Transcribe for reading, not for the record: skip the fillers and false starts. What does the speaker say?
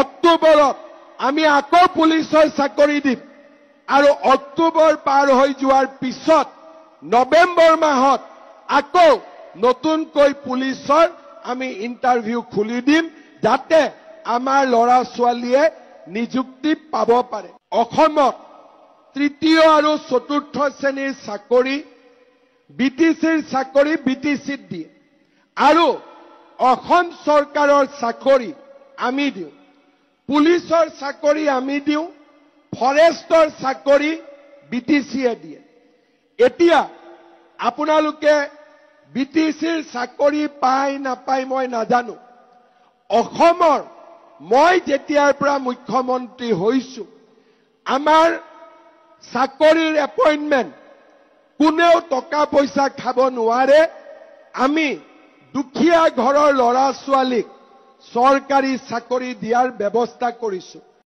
অক্টোবৰত আমি আকৌ পুলিচৰ চাকৰি দিম আৰু অক্টোবৰ পাৰ হৈ যোৱাৰ পিছত নৱেম্বৰ মাহত আকৌ নতুনকৈ পুলিচৰ আমি ইন্টাৰভিউ খুলি দিম যাতে আমাৰ ল'ৰা ছোৱালীয়ে নিযুক্তি পাব পাৰে অসমত তৃতীয় আৰু চতুৰ্থ শ্ৰেণীৰ চাকৰি বিটিচিৰ চাকৰি বিটিচিত দিয়ে আৰু অসম চৰকাৰৰ চাকৰি আমি দিওঁ পুলিচৰ চাকৰি আমি দিওঁ ফৰেষ্টৰ চাকৰি বিটিচিয়ে দিয়ে এতিয়া আপোনালোকে বিটিচিৰ চাকৰি পায় নাপায় মই নাজানো অসমৰ মই যেতিয়াৰ পৰা মুখ্যমন্ত্ৰী হৈছো আমাৰ চাকৰিৰ এপইন্টমেন্ট কোনেও টকা পইচা খাব নোৱাৰে আমি দুখীয়া ঘৰৰ ল'ৰা ছোৱালীক চৰকাৰী চাকৰি দিয়াৰ ব্যৱস্থা কৰিছো